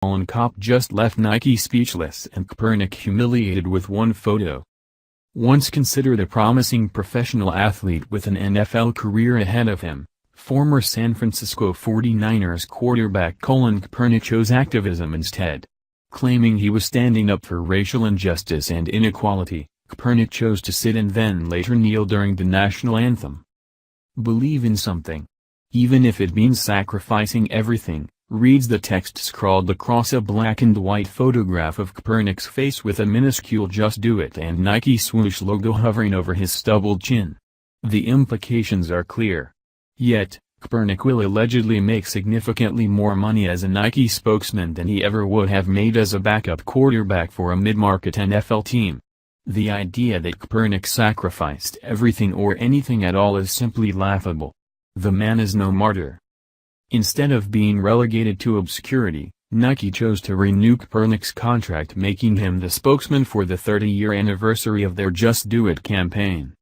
Colin Kaepernick just left Nike speechless and Kaepernick humiliated with one photo. Once considered a promising professional athlete with an NFL career ahead of him, former San Francisco 49ers quarterback Colin Kaepernick chose activism instead. Claiming he was standing up for racial injustice and inequality, Kaepernick chose to sit and then later kneel during the National Anthem. Believe in something. Even if it means sacrificing everything, reads the text scrawled across a black and white photograph of Kaepernick's face with a minuscule "Just Do It" and Nike swoosh logo hovering over his stubbled chin. The implications are clear. Yet, Kaepernick will allegedly make significantly more money as a Nike spokesman than he ever would have made as a backup quarterback for a mid-market NFL team. The idea that Kaepernick sacrificed everything or anything at all is simply laughable. The man is no martyr. Instead of being relegated to obscurity, Nike chose to renew Kaepernick's contract, making him the spokesman for the 30-year anniversary of their Just Do It campaign.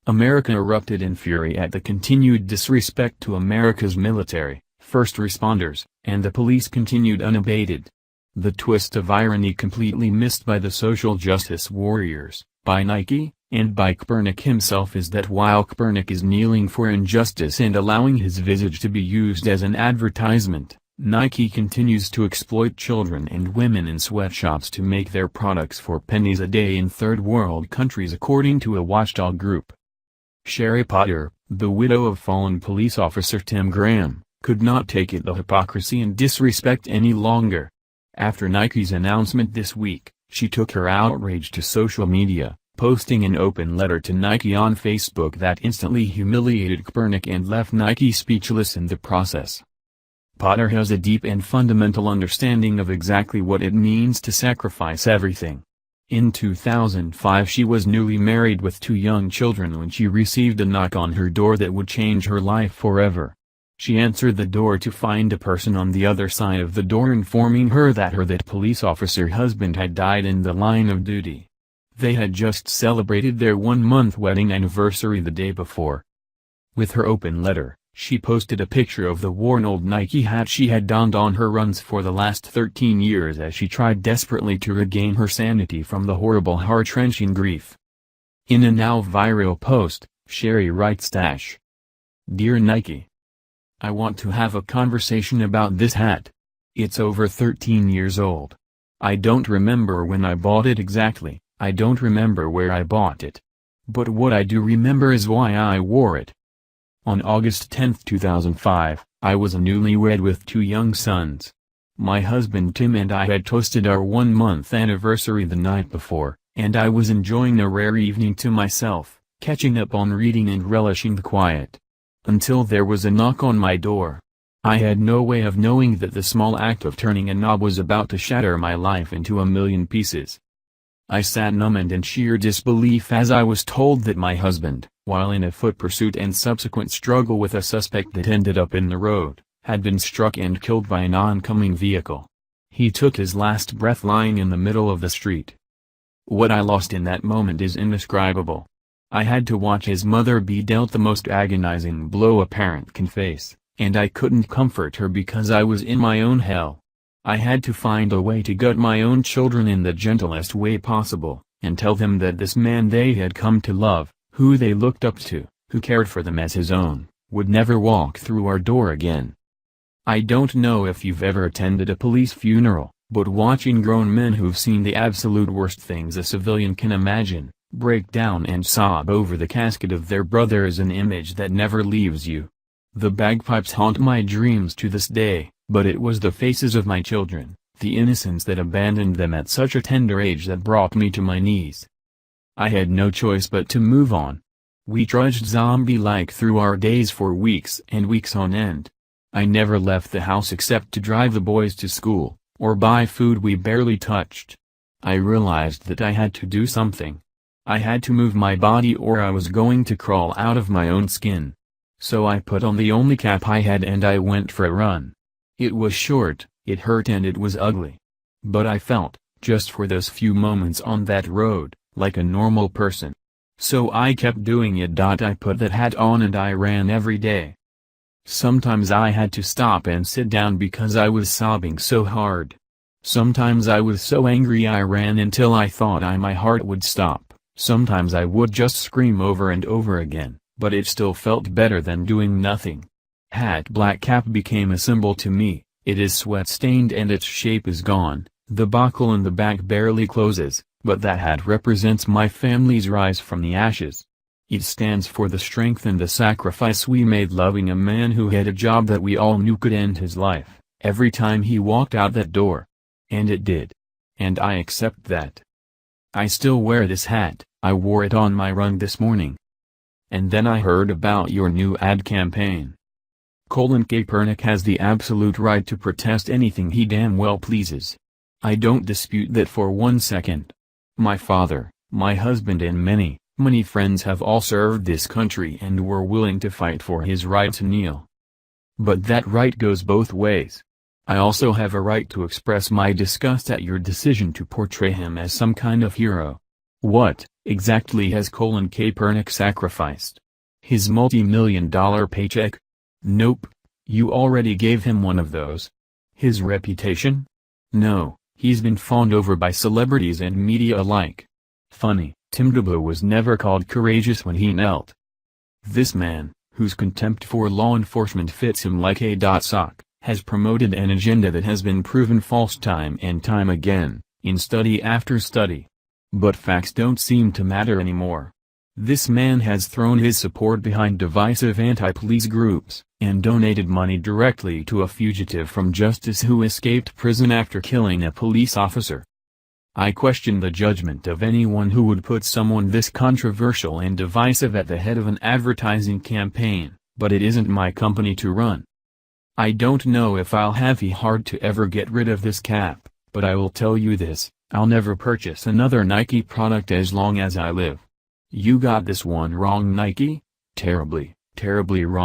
America erupted in fury at the continued disrespect to America's military, first responders, and the police continued unabated. The twist of irony completely missed by the social justice warriors, by Nike, and by Kaepernick himself is that while Kaepernick is kneeling for injustice and allowing his visage to be used as an advertisement, Nike continues to exploit children and women in sweatshops to make their products for pennies a day in third world countries, according to a watchdog group. Sherry Potter, the widow of fallen police officer Tim Graham, could not take the hypocrisy and disrespect any longer. After Nike's announcement this week, she took her outrage to social media, posting an open letter to Nike on Facebook that instantly humiliated Kaepernick and left Nike speechless in the process. Potter has a deep and fundamental understanding of exactly what it means to sacrifice everything. In 2005 she was newly married with 2 young children when she received a knock on her door that would change her life forever. She answered the door to find a person on the other side of the door informing her that police officer husband had died in the line of duty. They had just celebrated their 1-month wedding anniversary the day before. With her open letter, she posted a picture of the worn old Nike hat she had donned on her runs for the last 13 years as she tried desperately to regain her sanity from the horrible heart-wrenching grief. In a now viral post, Sherry writes Dear Nike, I want to have a conversation about this hat. It's over 13 years old. I don't remember when I bought it exactly, I don't remember where I bought it. But what I do remember is why I wore it. On August 10, 2005, I was a newlywed with 2 young sons. My husband Tim and I had toasted our 1-month anniversary the night before, and I was enjoying a rare evening to myself, catching up on reading and relishing the quiet. Until there was a knock on my door. I had no way of knowing that the small act of turning a knob was about to shatter my life into a million pieces. I sat numb and in sheer disbelief as I was told that my husband, while in a foot pursuit and subsequent struggle with a suspect that ended up in the road, had been struck and killed by an oncoming vehicle. He took his last breath lying in the middle of the street. What I lost in that moment is indescribable. I had to watch his mother be dealt the most agonizing blow a parent can face, and I couldn't comfort her because I was in my own hell. I had to find a way to gut my own children in the gentlest way possible, and tell them that this man they had come to love, who they looked up to, who cared for them as his own, would never walk through our door again. I don't know if you've ever attended a police funeral, but watching grown men who've seen the absolute worst things a civilian can imagine, break down and sob over the casket of their brother is an image that never leaves you. The bagpipes haunt my dreams to this day, but it was the faces of my children, the innocence that abandoned them at such a tender age that brought me to my knees. I had no choice but to move on. We trudged zombie-like through our days for weeks and weeks on end. I never left the house except to drive the boys to school, or buy food we barely touched. I realized that I had to do something. I had to move my body or I was going to crawl out of my own skin. So I put on the only cap I had and I went for a run. It was short, it hurt and it was ugly. But I felt, just for those few moments on that road, like a normal person. So I kept doing it. I put that hat on and I ran every day. Sometimes I had to stop and sit down because I was sobbing so hard. Sometimes I was so angry I ran until I thought my heart would stop. Sometimes I would just scream over and over again, but it still felt better than doing nothing. Black cap became a symbol to me. It is sweat-stained and its shape is gone, the buckle in the back barely closes, but that hat represents my family's rise from the ashes. It stands for the strength and the sacrifice we made loving a man who had a job that we all knew could end his life, every time he walked out that door. And it did. And I accept that. I still wear this hat. I wore it on my run this morning. And then I heard about your new ad campaign. Colin Kaepernick has the absolute right to protest anything he damn well pleases. I don't dispute that for 1 second. My father, my husband and many friends have all served this country and were willing to fight for his right to kneel. But that right goes both ways. I also have a right to express my disgust at your decision to portray him as some kind of hero. What, exactly has Colin Kaepernick sacrificed? His multi-million-dollar paycheck? Nope. You already gave him one of those. His reputation? No, he's been fawned over by celebrities and media alike. Funny, Tim Tebow was never called courageous when he knelt. This man, whose contempt for law enforcement fits him like a sock, has promoted an agenda that has been proven false time and time again, in study after study. But facts don't seem to matter anymore. This man has thrown his support behind divisive anti-police groups, and donated money directly to a fugitive from justice who escaped prison after killing a police officer. I question the judgment of anyone who would put someone this controversial and divisive at the head of an advertising campaign, but it isn't my company to run. I don't know if I'll have the heart to ever get rid of this cap, but I will tell you this, I'll never purchase another Nike product as long as I live. You got this one wrong, Nike. Terribly, terribly wrong.